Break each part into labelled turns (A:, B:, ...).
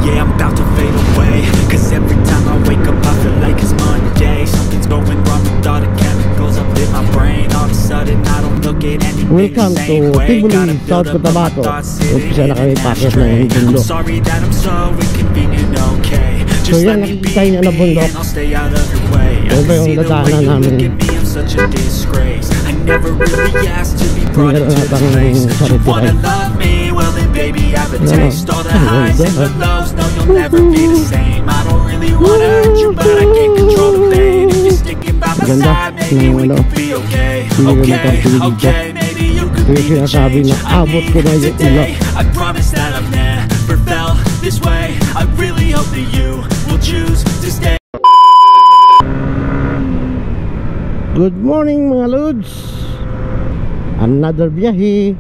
A: Yeah, I'm about to fade away, cause every time I wake up I feel like it's Monday. Something's going wrong with all the chemicals up in my brain. All of a sudden I don't look at anything
B: Welcome
A: the same
B: to
A: way.
B: Tibuli, South Cotabato. Umpisa na kami packet ng
A: I'm
B: bundok.
A: sorry that I'm so inconvenient, okay.
B: So
A: Just
B: yan,
A: let me be
B: nakikita nyo na bundok.
A: and I'll stay out of your way. I
B: Ito
A: can
B: yung
A: see the way
B: dadaanan
A: you
B: namin.
A: look at me, I'm such a disgrace. I never really asked to be brought
B: Meron
A: into this
B: natang
A: place. You
B: sarili
A: wanna
B: tayo.
A: love me? Well then baby I have a
B: No, no.
A: taste. All the highs and the lows, no you'll never be the same. I don't really wanna hurt you but I can't control the pain. If you're sticking by my
B: Ganda
A: side maybe
B: ng
A: we
B: ano,
A: could be okay.
B: hindi ko
A: Okay,
B: nakapili dito.
A: okay, maybe you could
B: Ito
A: be
B: yung
A: the
B: sinasabi
A: change
B: na
A: I
B: abot ko
A: need
B: na yung ulo.
A: today. I promise that I've never felt this way. I really hope that you will choose to stay.
B: Good morning mga lods. Another biyahe.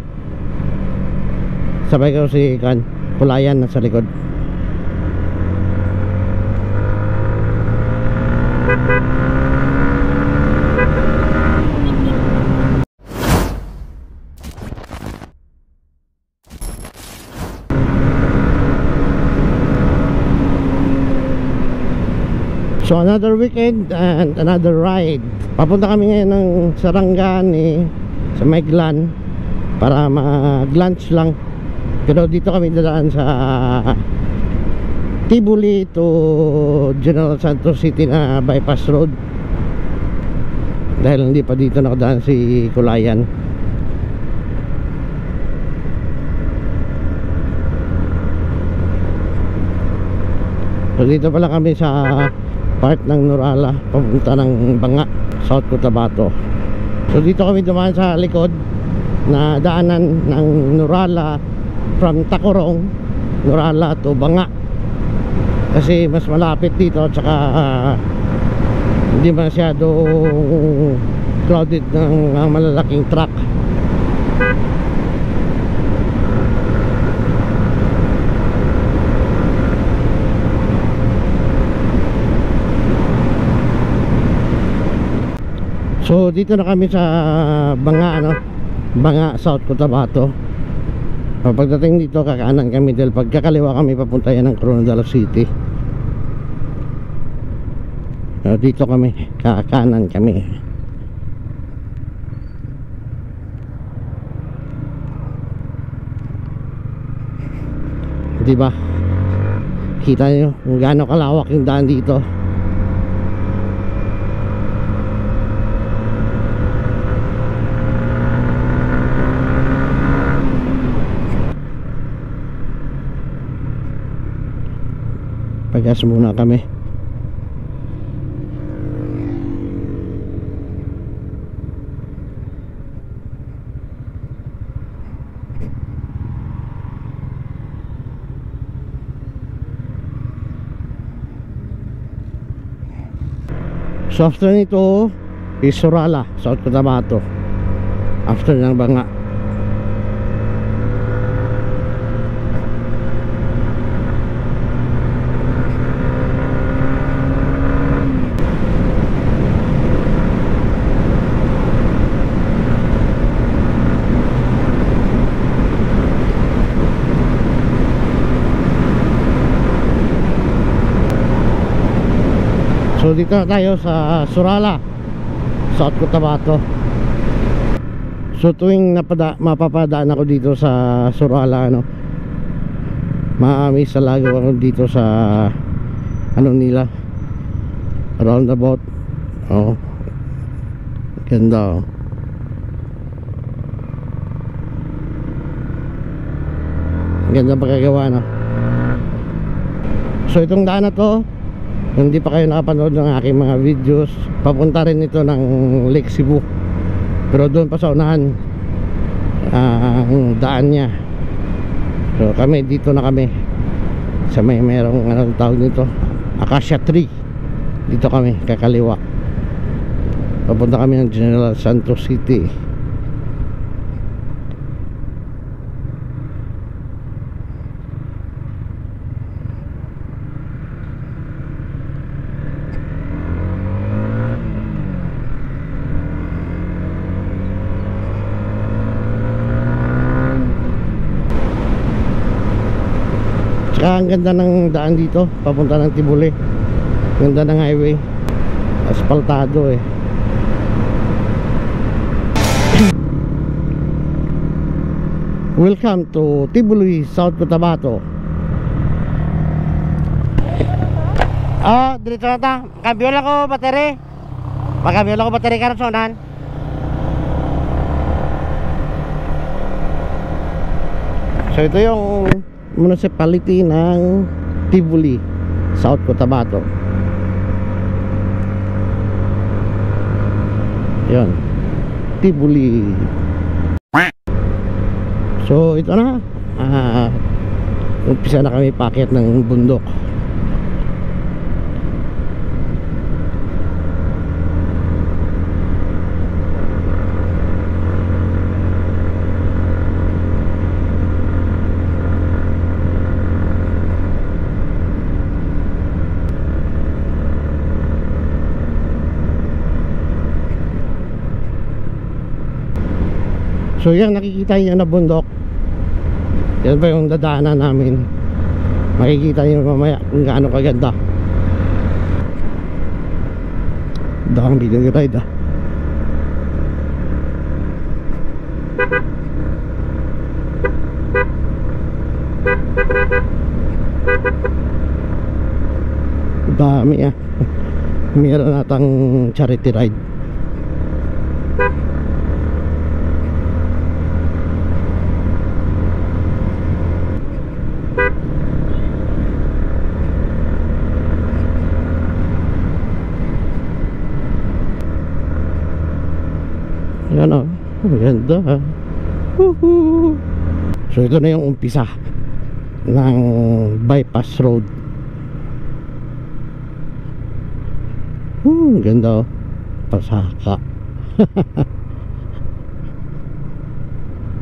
B: Sabay ko si Kulayan nasa likod. So another weekend and another ride. Papunta kami ngayon ng Sarangani sa Meglan para mag-lunch lang. Pero dito kami dadaan sa Tibuli to General Santos City na bypass road. Dahil hindi pa dito nakadaan si Kulayan. So dito pala kami sa part ng Nurala papunta ng Banga, South Cotabato. So dito kami dumaan sa likod na daanan ng Nurala from Tacorong, Nurala to Banga, kasi mas malapit dito at saka hindi masyadong crowded ng malalaking truck. So dito na kami sa Banga, Banga, South Cotabato. Pagdating dito kakanan kami dahil pagkakaliwa kami papunta yan ng Coronadal City. Dito kami, kakanan kami. Diba? Kita nyo kung gaano kalawak yung daan dito. Pagkas muna kami. So after nito is Surala, South Cotabato. After ng Banga. So dito na tayo sa Surala, South Cotabato. So tuwing mapapadaan ako dito sa Surala, maami sa lago ako dito sa nila, roundabout. Oh, ganda. Ganda pagkagawa, So itong daan na to, kung hindi pa kayo nakapanood ng aking mga videos, papunta rin ito ng Lake Cebu, pero doon pa sa unahan ang daan niya. So kami dito na kami sa merong anong tawag nito, Acacia Tree. Dito kami kakaliwa, papunta kami ng General Santos City. Saka ang ganda ng daan dito papunta ng Tibuli. Ganda ng highway, aspaltado eh. Welcome to Tibuli, South Cotabato. Dito na ta. Kambyo lang ko bateri. Magkambyo lang ko bateri karon sonan. So ito yung municipality ng Tibuli, South Cotabato. Yan, Tibuli. So ito na, umpisa na kami paakyat ng bundok. So yan, nakikita nyo na bundok. Yan pa yung dadaanan namin. Makikita nyo mamaya kung gaano kaganda. Dakang video ride ah. Dami ah. Meron natang charity ride. Yan o, maganda ha. So ito na yung umpisa ng bypass road. Ganda o, pasaka.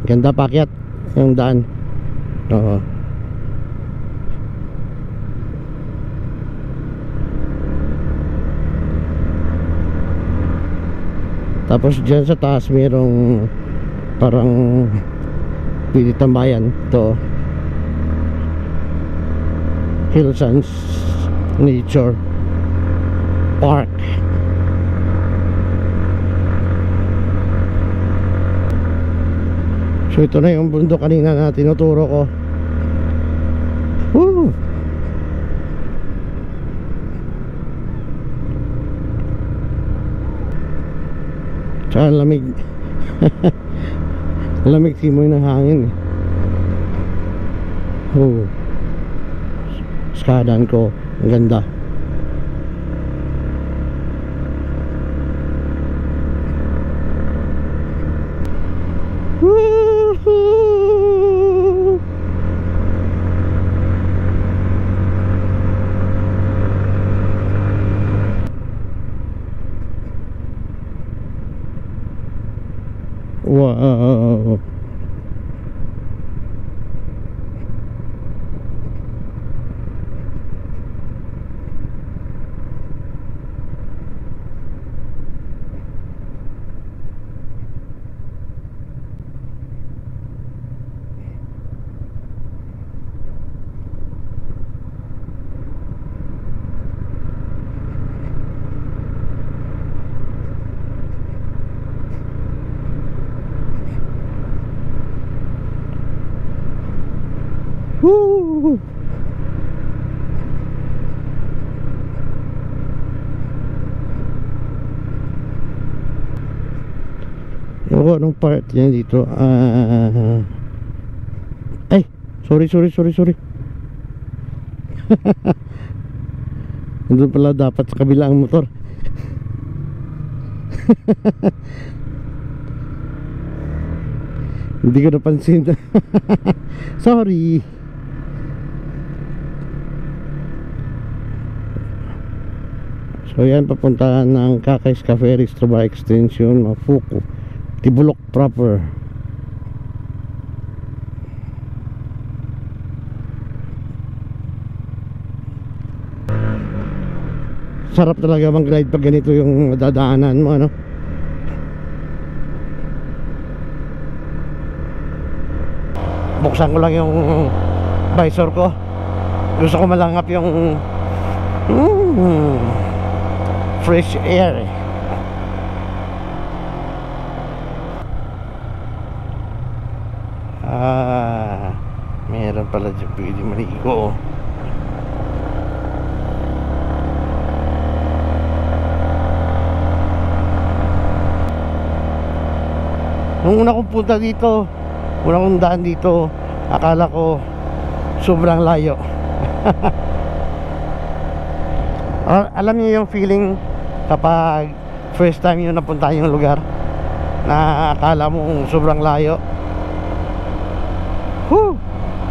B: Ganda pakyat yung daan. Oo. Tapos dyan sa taas mayroong parang pwede tambayan. Ito Hillsons Nature Park. So ito na yung bundok kanina na tinuturo ko. Woo! Tsaka lamig. Lamig simoy ng hangin eh. Skadan ko, ang ganda. Woohoo! Wow. Woo! Ewan ko anong part yan dito. Ay, sorry. Nandun pala dapat sa kabila ang motor. Hindi ko napansin. Sorry. So yan, papunta ng Cacay's Cafe Restro Bar Extension, Mafuku, Tibulok proper. Sarap talaga mag-ride pag ganito yung dadaanan mo, ano? Buksan ko lang yung visor ko Gusto ko malangap yung fresh air eh. Meron pala dyan pwede maligo. Nung una kong punta dito, una kong daan dito, akala ko sobrang layo. Alam niyo yung feeling kapag first time yun napunta yung lugar na akala mo sobrang layo.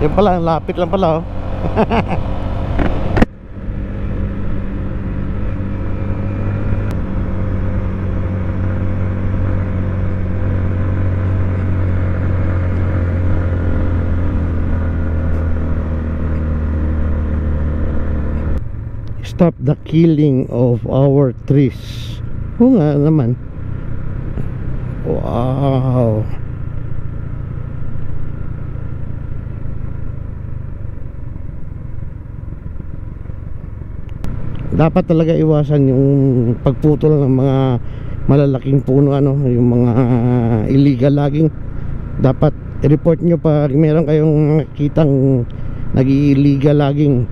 B: Yun pala, lapit lang pala oh. Stop the killing of our trees. Oo nga naman. Wow. Dapat talaga iwasan yung pagputol ng mga malalaking puno, ano, yung mga illegal logging. Dapat i-report nyo pag meron kayong nakitang nag-illegal logging.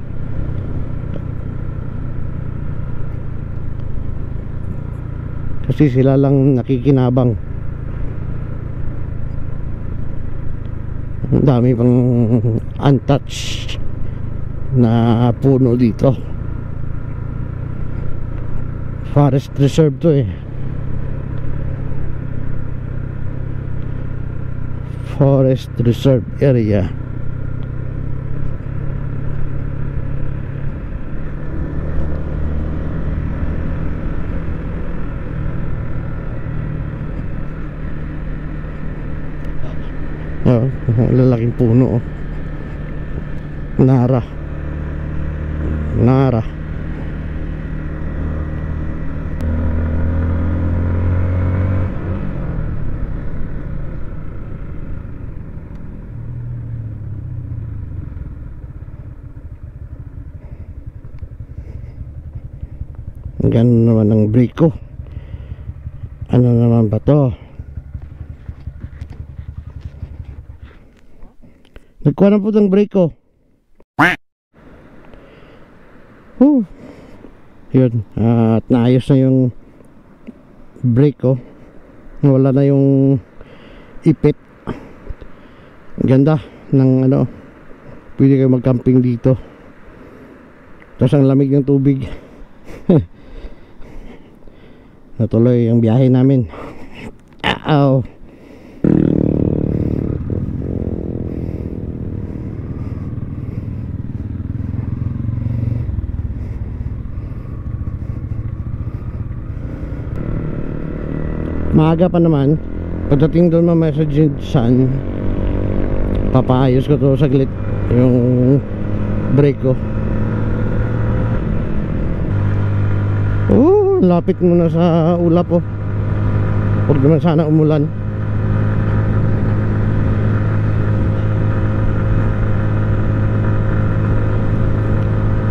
B: Kasi sila lang nakikinabang. Ang dami pang untouched na puno dito. Forest reserve to eh. Forest reserve area. Oh, lalaking puno oh. Nara. Ganun naman ang brake ko. Ano naman ba to? Nagkuha na po ng brake ko. Yun. At naayos na yung brake ko. Wala na yung ipit. Ganda ng ano. Pwede kayo mag-camping dito. Tapos ang lamig ng tubig. Natuloy ang biyahe namin. Ow. Maaga pa naman. Pagdating doon mamaya sa Jinsan, papaayos ko to saglit yung brake ko. Lapit muna sa ulap oh. Huwag naman sana umulan.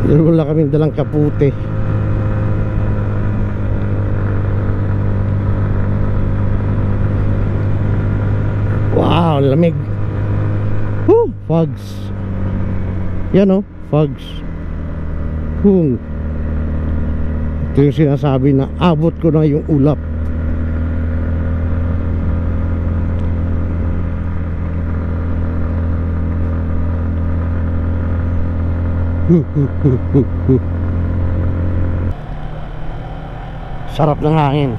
B: Wala kaming dalang kaputi. Wow, lamig. Fogs. Yan oh, fogs. Ito yung sinasabi na abot ko na yung ulap. Sarap ng hangin.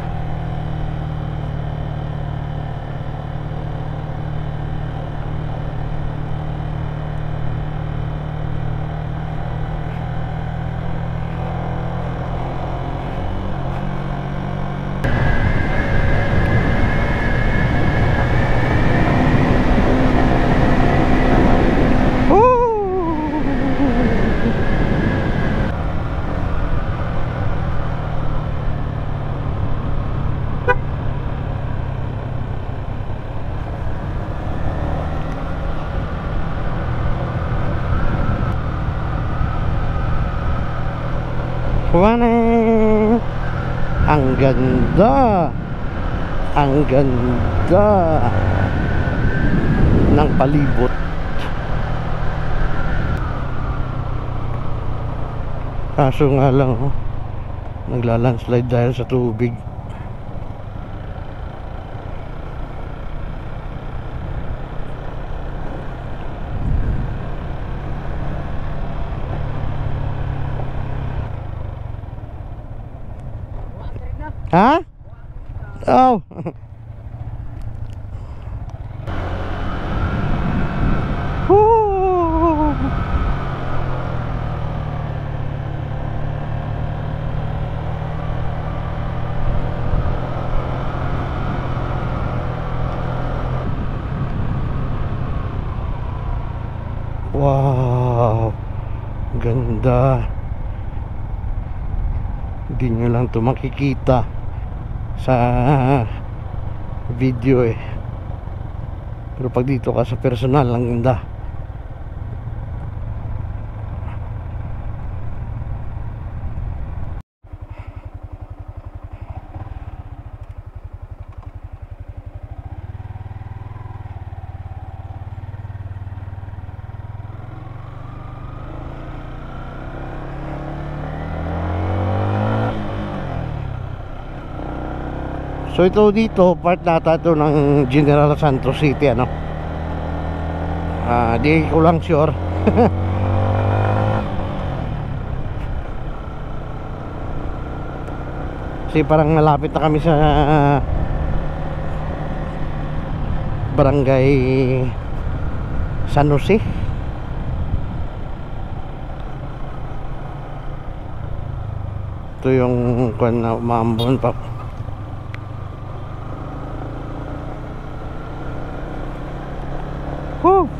B: Wane! Ang ganda! Ang ganda ng palibot. Kaso nga lang, oh, naglalandslide dahil sa tubig. Ha? Oh. Wow, ganda. Hindi nyo lang ito makikita sa video eh, pero pag dito ka sa personal, ang ganda. So ito dito, part nata ito ng General Santos City, ano? Di ko lang sure. Kasi parang malapit na kami sa Barangay San Jose. Ito yung kung na umambon pa. Woo!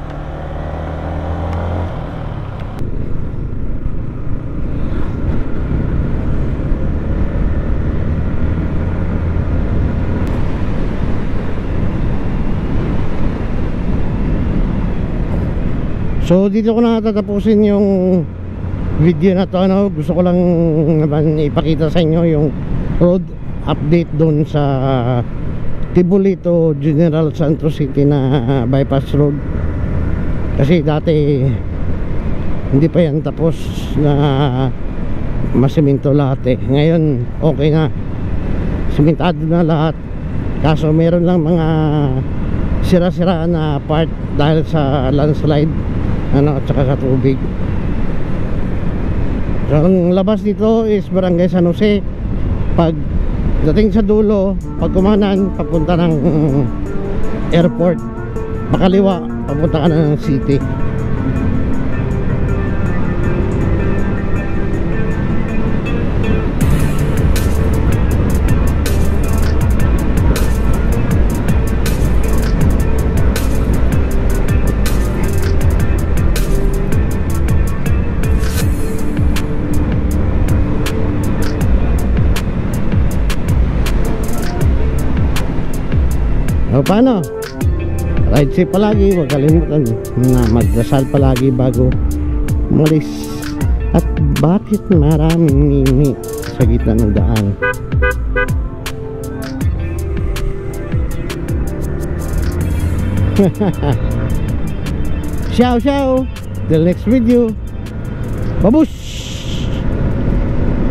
B: So dito ko na tatapusin yung video na to, ano? Gusto ko lang naman ipakita sa inyo yung road update doon sa Tibulito General Santos City na bypass road. Kasi dati hindi pa yan tapos na masiminto lahat eh. Ngayon okay na, simentado na lahat, kaso meron lang mga sira-sira na part dahil sa landslide, ano, at saka sa tubig. So ang labas dito is Barangay San Jose. Pag dating sa dulo, pag kumanan papunta ng airport, pakaliwa papunta ka na ng city. O paano? Ride safe palagi, huwag kalimutan na magdasal palagi bago umalis. At bakit maraming nini sa gitna ng daan? Ciao ciao, till next video. Babush!